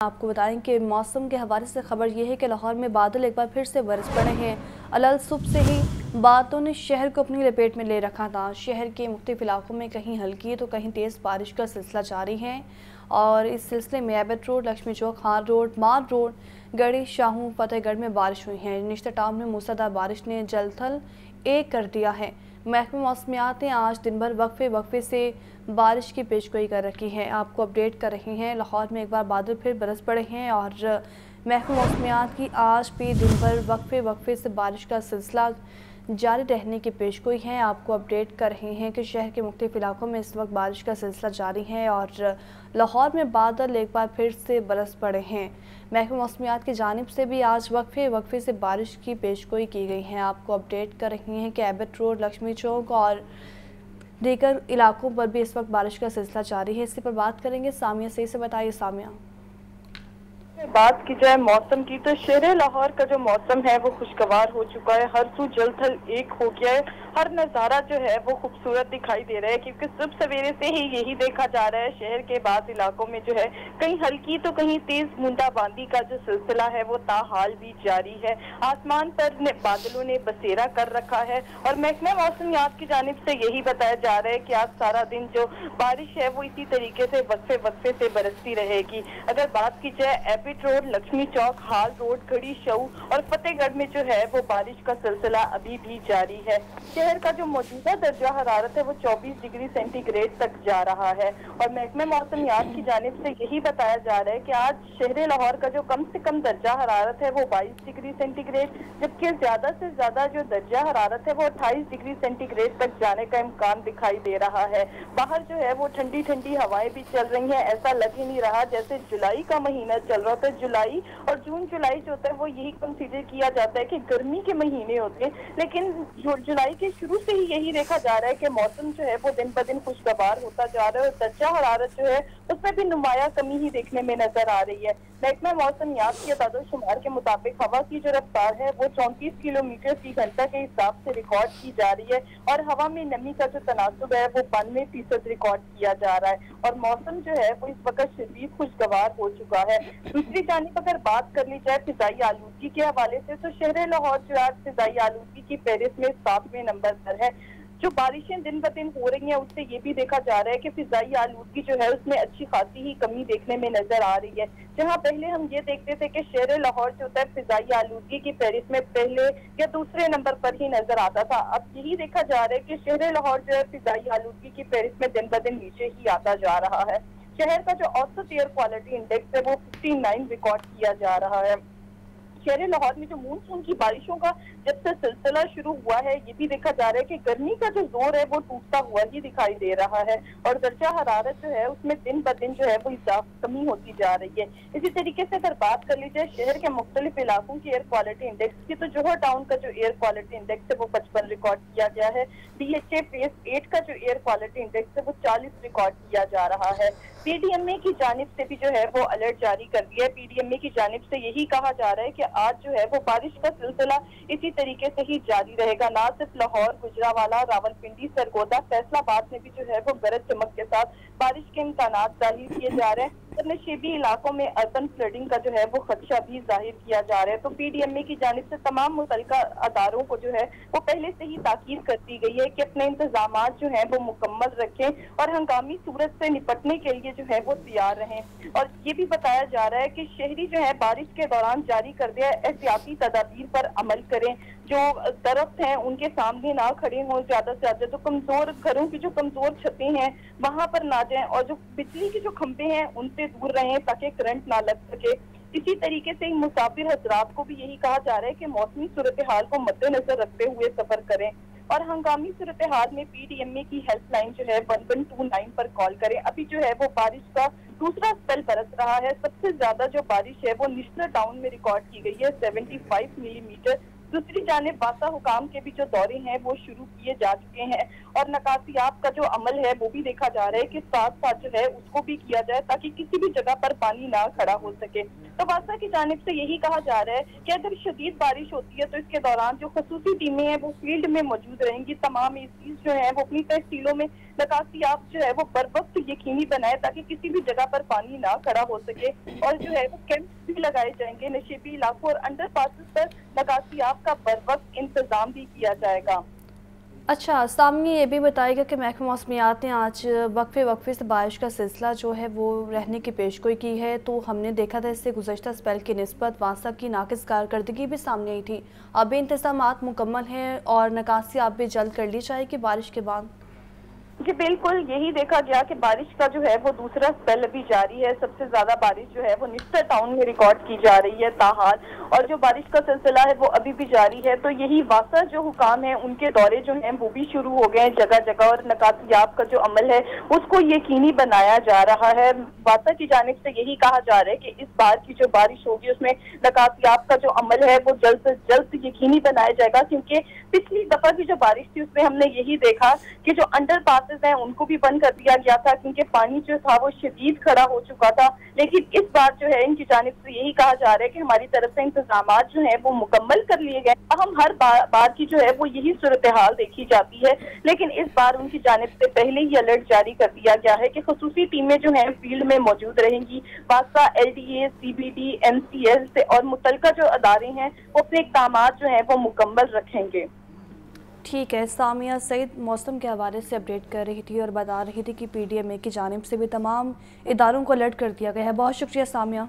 आपको बताएं कि मौसम के हवाले से खबर यह है कि लाहौर में बादल एक बार फिर से बरस पड़े हैं। अलल सुबह से ही बादलों ने शहर को अपनी लपेट में ले रखा था। शहर के मुख्तलिफ इलाकों में कहीं हल्की तो कहीं तेज़ बारिश का सिलसिला जारी है और इस सिलसिले में एबट रोड, लक्ष्मी चौक, खान रोड, मार रोड, गढ़ी शाहू, फतेहगढ़ में बारिश हुई है। निश्चित टाउन में मूसलाधार बारिश ने जलथल एक कर दिया है। महकमा मौसमियात ने आज दिन भर वक्फे से बारिश की पेशगोई कर रखी है। आपको अपडेट कर रहे हैं, लाहौर में एक बार बादल फिर बरस पड़े हैं और महकमा मौसमियात की आज भी दिन भर वक्फे से बारिश का सिलसिला जारी रहने की पेशगोई है। आपको अपडेट कर रहे हैं कि शहर के मुख्तलिफ इलाकों में इस वक्त बारिश का सिलसिला जारी है और लाहौर में बादल एक बार फिर से बरस पड़े हैं। महकमा मौसमियात की जानिब से भी आज वक्फे से बारिश की पेशगोई की गई है। आपको अपडेट कर रही हैं कि एबट रोड, लक्ष्मी चौक और दीगर इलाकों पर भी इस वक्त बारिश का सिलसिला जारी है। इसी पर बात करेंगे सामिया से बताइए सामिया। बात की जाए मौसम की तो शहर लाहौर का जो मौसम है वो खुशगवार हो चुका है। हर सू जलथल एक हो गया है। हर नज़ारा जो है वो खूबसूरत दिखाई दे रहा है क्योंकि सुबह सवेरे से ही यही देखा जा रहा है शहर के बाद इलाकों में जो है कहीं हल्की तो कहीं तेज बूंदाबांदी का जो सिलसिला है वो ताहाल भी जारी है। आसमान पर बादलों ने बसेरा कर रखा है और महकमा मौसमियात की जानिब से यही बताया जा रहा है कि आज सारा दिन जो बारिश है वो इसी तरीके से वक्फे से बरसती रहेगी। अगर बात की जाए एबट रोड, लक्ष्मी चौक, हाल रोड, गढ़ी शाहू और फतेहगढ़ में जो है वो बारिश का सिलसिला अभी भी जारी है। शहर का जो मौजूदा दर्जा हरारत है वो 24 डिग्री सेंटीग्रेड तक जा रहा है और महकमे मौसमियात की जानिब से यही बताया जा रहा है कि आज शहर लाहौर का जो कम से कम दर्जा हरारत है वो 22 डिग्री सेंटीग्रेड, जबकि ज्यादा से ज्यादा जो दर्जा हरारत है वो 28 डिग्री सेंटीग्रेड तक जाने का इम्कान दिखाई दे रहा है। बाहर जो है वो ठंडी ठंडी हवाएं भी चल रही हैं। ऐसा लग ही नहीं रहा जैसे जुलाई का महीना चल रहा था। जुलाई और जून जुलाई जो होता है वो यही कंसीडर किया जाता है कि गर्मी के महीने होते हैं, लेकिन जुलाई के शुरू से ही यही देखा जा रहा है कि मौसम जो है वो दिन ब दिन खुशगवार होता जा रहा है और दर्जा हरारत जो है उसमें भी नुमाया कमी ही देखने में नजर आ रही है। महकमा मौसमियात की अदाद-ओ-शुमार के मुताबिक हवा की जो रफ्तार है वो 34 किलोमीटर फी घंटा के हिसाब से रिकॉर्ड की जा रही है और हवा में नमी का जो तनासुब है वो 92% रिकॉर्ड किया जा रहा है और मौसम जो है वो इस वक्त शदीद खुशगवार हो चुका है। दूसरी जानिब अगर बात कर ली जाए फिजाई आलूदगी के हवाले से तो शहर लाहौर जो आज फिजाई आलूदगी की फहरिस्त में 7वें नंबर पर है। जो बारिशें दिन ब दिन हो रही हैं उससे ये भी देखा जा रहा है कि फिजाई आलूदगी जो है उसमें अच्छी खासी ही कमी देखने में नजर आ रही है। जहां पहले हम ये देखते थे कि शहर लाहौर जो होता है फिजाई आलूदगी की फहरिस्त में पहले या दूसरे नंबर पर ही नजर आता था, अब यही देखा जा रहा है कि शहर लाहौर जो है फिजाई आलूदगी की फहरिस्त में दिन ब दिन नीचे ही आता जा रहा है। शहर का जो औसत एयर क्वालिटी इंडेक्स है वो 59 रिकॉर्ड किया जा रहा है। शहर लाहौर में जो मानसून की बारिशों का जब से सिलसिला शुरू हुआ है ये भी देखा जा रहा है कि गर्मी का जो जोर है वो टूटता हुआ ही दिखाई दे रहा है और दर्जा हरारत जो है उसमें दिन ब दिन जो है वो कमी होती जा रही है। इसी तरीके से अगर बात कर ली जाए शहर के मुख्तलिफ इलाकों की एयर क्वालिटी इंडेक्स की तो जोहर टाउन का जो एयर क्वालिटी इंडेक्स है वो 55 रिकॉर्ड किया गया है। DHA फेज 8 का जो एयर क्वालिटी इंडेक्स है वो 40 रिकॉर्ड किया जा रहा है। PDMA की जानिब से भी जो है वो अलर्ट जारी कर दिया है। PDMA की जानिब से यही कहा जा रहा है कि आज जो है वो बारिश का सिलसिला इसी तरीके से ही जारी रहेगा। ना सिर्फ लाहौर, गुजरावाला, रावलपिंडी, सरगोदा, फैसलाबाद में भी जो है वो गरज चमक के साथ बारिश के इम्कानात जाहिर किए जा रहे हैं। नशीबी इलाकों में अर्बन फ्लडिंग का जो है वो खदशा भी जाहिर किया जा रहा है। तो PDMA की जानिब से तमाम मुतल्लिका अदारों को जो है वो पहले से ही ताकीद कर दी गई है कि अपने इंतजामात जो है वो मुकम्मल रखें और हंगामी सूरत से निपटने के लिए जो है वो तैयार रहें। और ये भी बताया जा रहा है कि शहरी जो है बारिश के दौरान जारी कर दिया एहतियाती तदाबीर पर अमल करें। जो दरख्त हैं उनके सामने ना खड़े हों, ज्यादा से ज्यादा जो कमजोर घरों की जो कमजोर छतें हैं वहां पर ना जाएं और जो बिजली के जो खंभे हैं उनसे दूर रहें ताकि करंट ना लग सके। इसी तरीके से मुसाफिर हजरात को भी यही कहा जा रहा है कि मौसमी सूरत हाल को मद्देनजर रखते हुए सफर करें और हंगामी सूरत हाल में PDMA की हेल्पलाइन जो है 1129 पर कॉल करें। अभी जो है वो बारिश का दूसरा स्पेल बरस रहा है। सबसे ज्यादा जो बारिश है वो निश्चित टाउन में रिकॉर्ड की गई है 75 मिलीमीटर। दूसरी जानिब बासा हुकाम के भी जो दौरे हैं वो शुरू किए जा चुके हैं और नकासियात का जो अमल है वो भी देखा जा रहा है कि साथ साथ जो है उसको भी किया जाए ताकि किसी भी जगह पर पानी ना खड़ा हो सके। तो वासा की जानिब से यही कहा जा रहा है कि अगर शदीद बारिश होती है तो इसके दौरान जो खसूसी टीमें हैं वो फील्ड में मौजूद रहेंगी। तमाम एसीज जो है वो अपनी तहसीलों में निकासियाब जो है वो बर वक्त यकीनी बनाए ताकि किसी भी जगह पर पानी ना खड़ा हो सके, और जो है वो कैंप भी लगाए जाएंगे नशीबी इलाकों और अंडर पासिस पर निकासियाब का बर वक्त इंतजाम भी किया जाएगा। अच्छा, सामने ये भी बताएगा कि महकमा मौसमियात ने आज वक्फे से बारिश का सिलसिला जो है वो रहने की पेशगोई की है, तो हमने देखा था इससे गुज़श्ता स्पेल की निस्बत वासा की नाकिस कारकर्दगी भी सामने आई थी। अब इंतज़ामात मुकम्मल हैं और निकासी आप भी जल्द कर ली जाएगी बारिश के बाद। जी बिल्कुल, यही देखा गया कि बारिश का जो है वो दूसरा स्पेल अभी जारी है। सबसे ज्यादा बारिश जो है वो निस्टर टाउन में रिकॉर्ड की जा रही है ताहाल, और जो बारिश का सिलसिला है वो अभी भी जारी है। तो यही वासा जो हुकाम है उनके दौरे जो हैं वो भी शुरू हो गए हैं जगह जगह, और निकासियाब का जो अमल है उसको यकीनी बनाया जा रहा है। वासा की जानिब से यही कहा जा रहा है कि इस बार की जो बारिश होगी उसमें निकासियाब का जो अमल है वो जल्द से जल्द यकीनी बनाया जाएगा, क्योंकि पिछली दफा की जो बारिश थी उसमें हमने यही देखा कि जो अंडर पासेस हैं उनको भी बंद कर दिया गया था क्योंकि पानी जो था वो शदीद खड़ा हो चुका था। लेकिन इस बार जो है इनकी जानिब से यही कहा जा रहा है कि हमारी तरफ से इंतजामात जो है वो मुकम्मल कर लिए गए। हम हर बार की जो है वो यही सूरत हाल देखी जाती है, लेकिन इस बार उनकी जानिब से पहले ही अलर्ट जारी कर दिया गया है कि खसूसी टीमें जो है फील्ड में मौजूद रहेंगी। वासा, LDA, CBD, MCL से और मुतलका जो अदारे हैं वो अपने इक़दाम जो है वो मुकम्मल रखेंगे। ठीक है, सामिया सईद मौसम के हवाले से अपडेट कर रही थी और बता रही थी कि PDMA की जानिब से भी तमाम इदारों को अलर्ट कर दिया गया है। बहुत शुक्रिया सामिया।